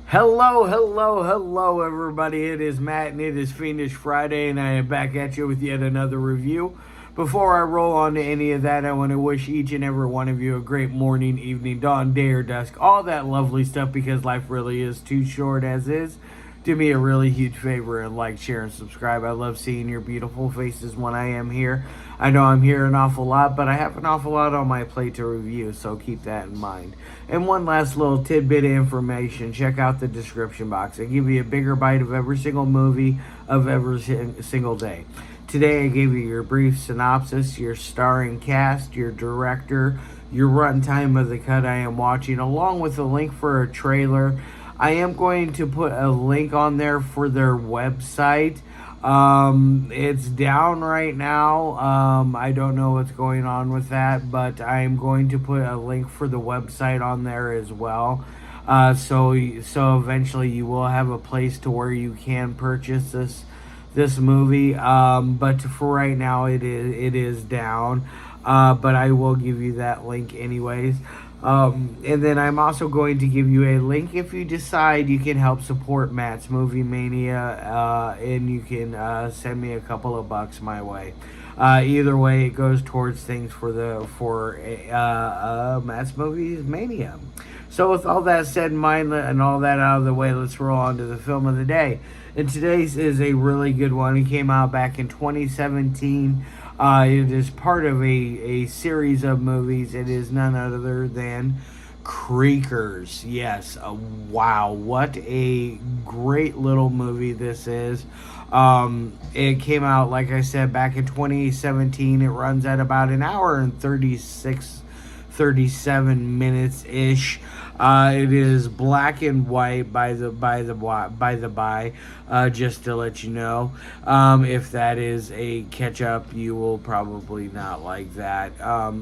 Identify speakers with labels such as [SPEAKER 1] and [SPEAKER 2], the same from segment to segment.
[SPEAKER 1] Hello, everybody. It is Matt, and it is Fiendish Friday, and I am back at you with yet another review. Before I roll on to any of that, I want to wish each and every one of you a great morning, evening, dawn, day, or dusk, all that lovely stuff, because life really is too short as is. Do me a really huge favor and like, share, and subscribe. I love seeing your beautiful faces when I am here. I know I'm here an awful lot, but I have an awful lot on my plate to review, so keep that in mind. And one last little tidbit of information. Check out the description box. I give you a bigger bite of every single movie of every single day. Today I gave you your brief synopsis, your starring cast, your director, your runtime of the cut I am watching, along with a link for a trailer. I am going to put a link on there for their website. It's down right now. I don't know what's going on with that, but I'm going to put a link for the website on there as well. So eventually you will have a place to where you can purchase this movie. But for right now it is down. But I will give you that link anyways. And then I'm also going to give you a link if you decide you can help support Matt's Movie Mania, and you can send me a couple of bucks my way. Either way, it goes towards things for Matt's Movie Mania. So with all that said in mind and all that out of the way, let's roll on to the film of the day. And today's is a really good one. It came out back in 2017. It is part of a series of movies. It is none other than Creakers. Yes, wow, what a great little movie this is. It came out, like I said, back in 2017. It runs at about an hour and 37 minutes ish. It is black and white just to let you know. If that is a catch up, you will probably not like that.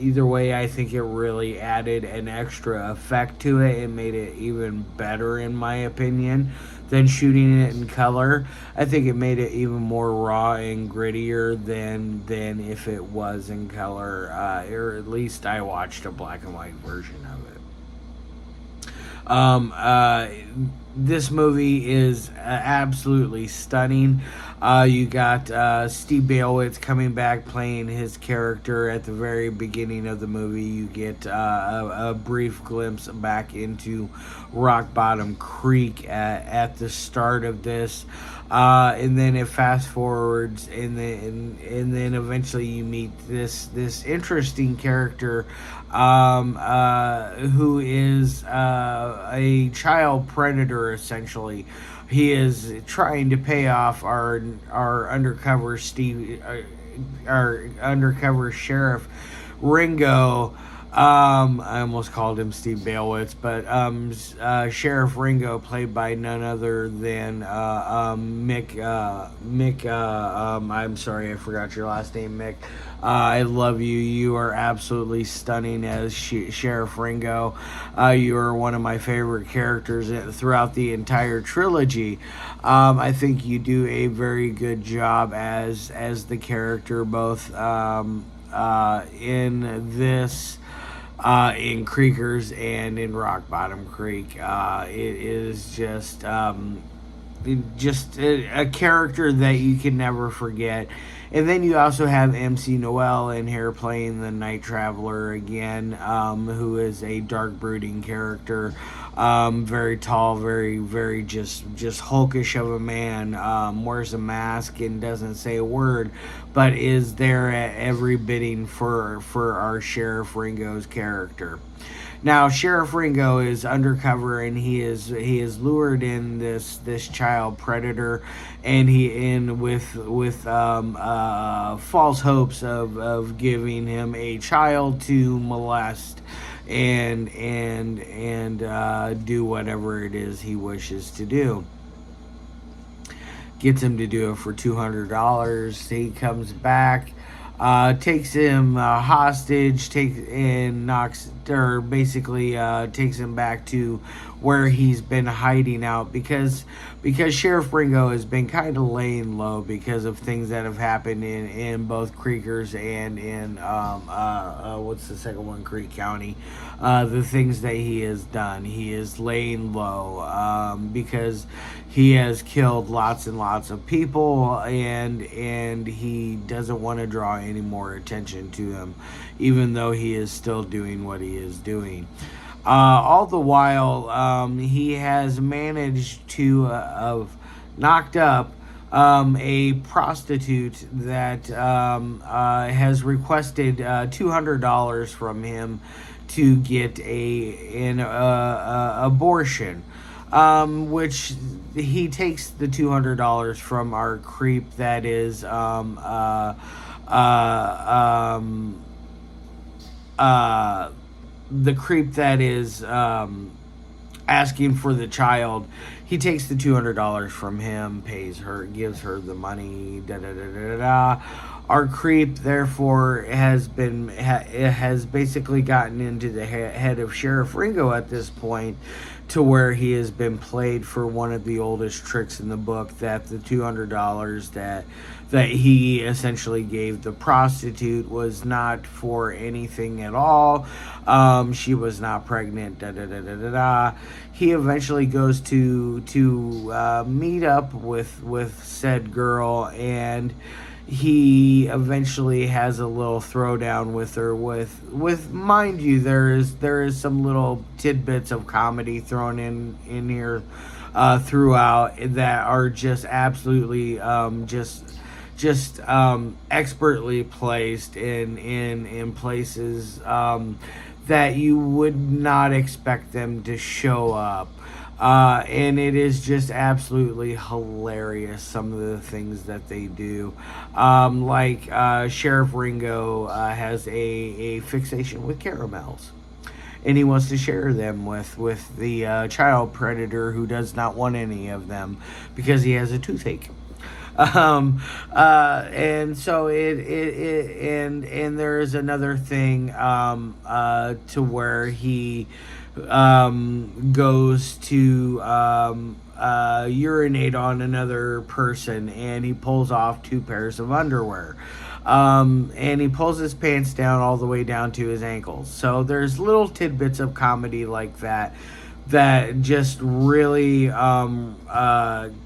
[SPEAKER 1] Either way, I think it really added an extra effect to it. It made it even better, in my opinion, than shooting it in color. I think it made it even more raw and grittier than if it was in color, or at least I watched a black and white version of it. This movie is absolutely stunning. You got Steve Balewicz coming back playing his character at the very beginning of the movie. You get a brief glimpse back into Rock Bottom Creek at the start of this. And then it fast forwards, and then eventually you meet this interesting character, who is a child predator, essentially. He is trying to pay off our undercover sheriff Ringo. I almost called him Steve Balewicz, but Sheriff Ringo, played by none other than Mick. I'm sorry, I forgot your last name, Mick. I love you. You are absolutely stunning as Sheriff Ringo. You are one of my favorite characters throughout the entire trilogy. I think you do a very good job as the character, both in this. In Creakers and in Rock Bottom Creek. It is just a character that you can never forget. And then you also have MC Nowell in here playing the Night Traveler again, who is a dark brooding character. Very tall, very just hulkish of a man, wears a mask and doesn't say a word, but is there at every bidding for our Sheriff Ringo's character. Now, Sheriff Ringo is undercover, and he is lured in this child predator, and he in with false hopes of giving him a child to molest and do whatever it is he wishes to do. Gets him to do it for $200. He comes back. takes him hostage, basically takes him back to where he's been hiding out because Sheriff Ringo has been kind of laying low because of things that have happened in both Creekers and in what's the second one, Creek County. The things that he has done, he is laying low because he has killed lots and lots of people, and he doesn't want to draw any more attention to him, even though he is still doing what he is doing. All the while, he has managed to have knocked up a prostitute that has requested $200 from him to get an abortion, which he takes the $200 from our creep that is the creep that is asking for the child. He takes the $200 from him, pays her, gives her the money. Our creep, therefore, has basically gotten into the head of Sheriff Ringo at this point, to where he has been played for one of the oldest tricks in the book, that the $200 that he essentially gave the prostitute was not for anything at all. She was not pregnant. He eventually goes to meet up with said girl, and he eventually has a little throwdown with her. With mind you, there is some little tidbits of comedy thrown in here throughout that are just absolutely just expertly placed in places that you would not expect them to show up. And it is just absolutely hilarious, some of the things that they do. Sheriff Ringo has a fixation with caramels, and he wants to share them with the child predator, who does not want any of them because he has a toothache. And so and there is another thing to where he goes to urinate on another person, and he pulls off 2 pairs of underwear. And he pulls his pants down all the way down to his ankles. So there's little tidbits of comedy like that just really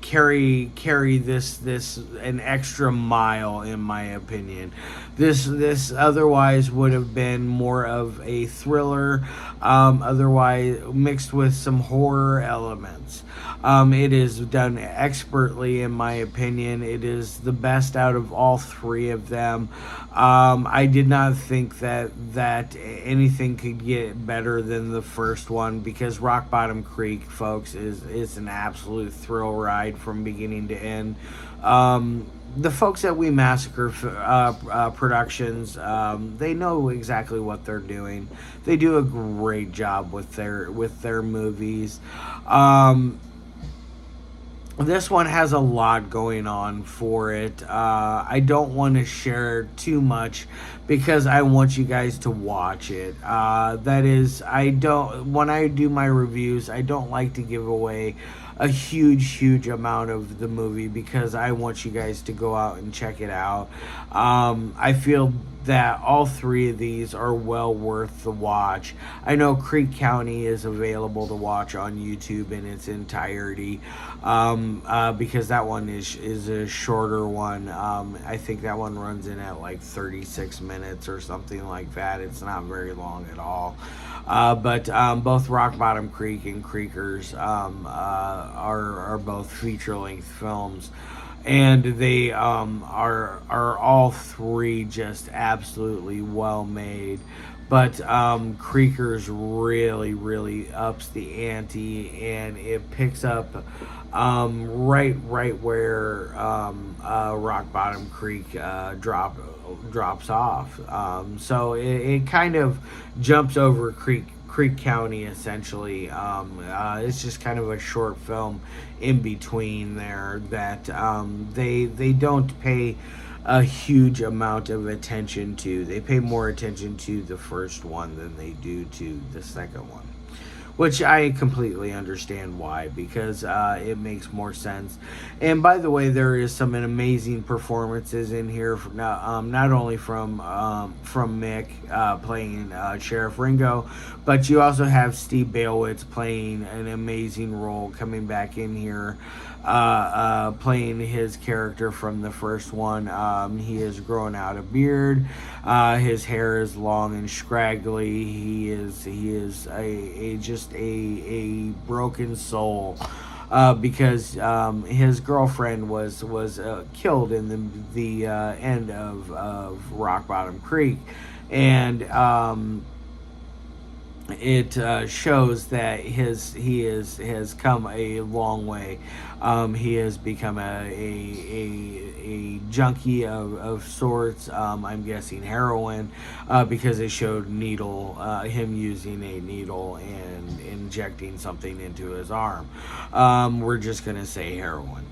[SPEAKER 1] carry this an extra mile, in my opinion. This otherwise would have been more of a thriller, otherwise mixed with some horror elements. It is done expertly, in my opinion. It is the best out of all 3 of them. I did not think that anything could get better than the first one, because Rock Bottom Creek, folks, is an absolute thrill ride from beginning to end. The folks at We Massacre Productions, they know exactly what they're doing. They do a great job with their movies. This one has a lot going on for it. I don't want to share too much because I want you guys to watch it. That is, when I do my reviews, I don't like to give away a huge amount of the movie, because I want you guys to go out and check it out. I feel that all 3 of these are well worth the watch. I know Creek County is available to watch on YouTube in its entirety, because that one is a shorter one. I think that one runs in at like 36 minutes or something like that. It's not very long at all. But both Rock Bottom Creek and Creekers are both feature-length films, and they are all 3 just absolutely well made. But Creekers really ups the ante, and it picks up right where Rock Bottom Creek drops off. So it kind of jumps over Creek Creek County, essentially. It's just kind of a short film in between there that they don't pay a huge amount of attention to. They pay more attention to the first one than they do to the second one, which I completely understand why, because it makes more sense. And by the way, there is some amazing performances in here, not only from Mick playing Sheriff Ringo, but you also have Steve Balewicz playing an amazing role, coming back in here, playing his character from the first one. He has grown out a beard. His hair is long and scraggly. He is just a broken soul, because his girlfriend was killed in the end of Rock Bottom Creek, and it shows that he has come a long way. He has become a junkie of sorts. I'm guessing heroin, because they showed him using a needle and injecting something into his arm. We're just gonna say heroin.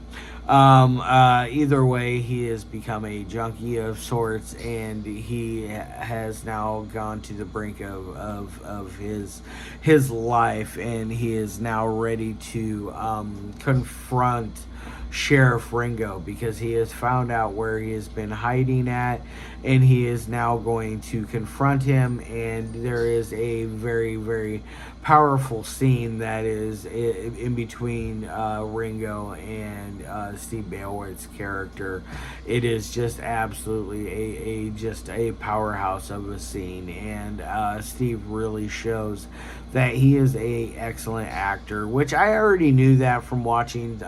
[SPEAKER 1] Either way, he has become a junkie of sorts, and he has now gone to the brink of his life, and he is now ready to confront Sheriff Ringo, because he has found out where he has been hiding at, and he is now going to confront him. And there is a very, very powerful scene that is in between Ringo and Steve Balewitz's character. It is just absolutely just a powerhouse of a scene, and Steve really shows that he is a excellent actor, which I already knew that from watching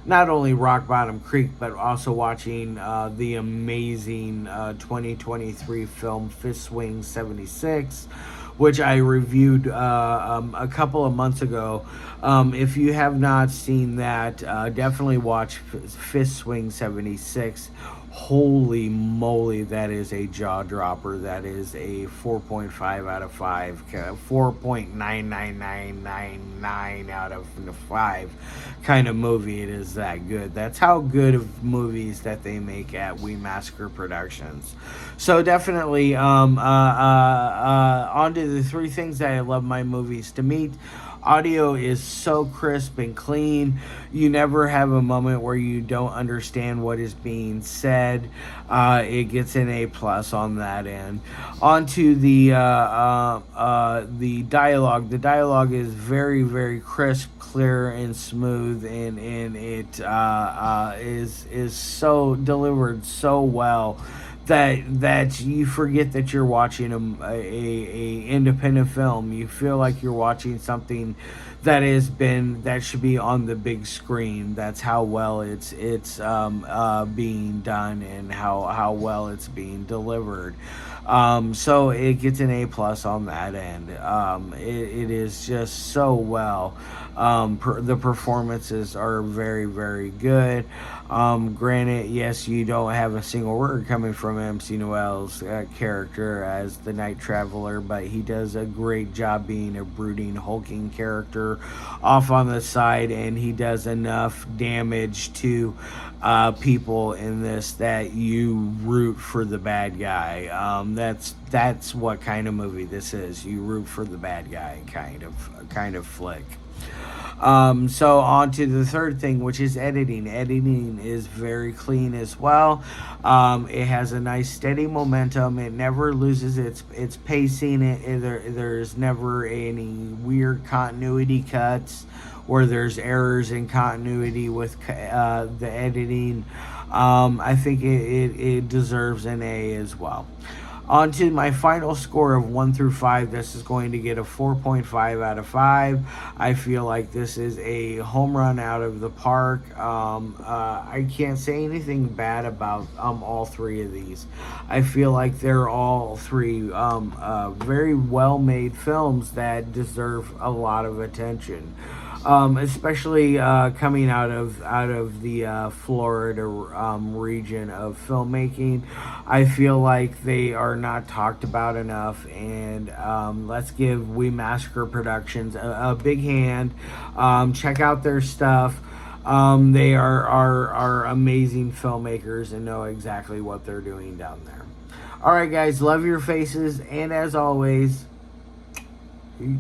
[SPEAKER 1] not only Rock Bottom Creek, but also watching the amazing 2023 film Fist Swing 76, which I reviewed a couple of months ago. If you have not seen that, definitely watch Fist Swing 76. Holy moly, that is a jaw dropper. That is a 4.5 out of 5, 4.99999 out of 5 kind of movie. It is that good. That's how good of movies that they make at We Massacre Productions. So definitely, on to the 3 things that I love my movies to meet. Audio is so crisp and clean. You never have a moment where you don't understand what is being said. It gets an A+ on that end. On to the dialogue. The dialogue is very, very crisp, clear, and smooth, and it is so delivered so well that you forget that you're watching a independent film. You feel like you're watching something that should be on the big screen. That's how well it's being done, and how well it's being delivered. So it gets an A+ on that end. It is just so well. The performances are very, very good. Granted, yes, you don't have a single word coming from MC Nowell's character as the Night Traveler, but he does a great job being a brooding, hulking character off on the side, and he does enough damage to people in this that you root for the bad guy. That's what kind of movie this is. You root for the bad guy kind of flick. So on to the third thing, which is editing. Editing is very clean as well. It has a nice steady momentum. It never loses its pacing. There's never any weird continuity cuts where there's errors in continuity with the editing. I think it deserves an A as well. On to my final score of 1 through 5. This is going to get a 4.5 out of 5. I feel like this is a home run out of the park. I can't say anything bad about all 3 of these. I feel like they're all 3 very well-made films that deserve a lot of attention. especially coming out of the Florida region of filmmaking. I feel like they are not talked about enough, and let's give We Massacre Productions a big hand. Check out their stuff. They are amazing filmmakers and know exactly what they're doing down there. All right, guys, love your faces, and as always, peace.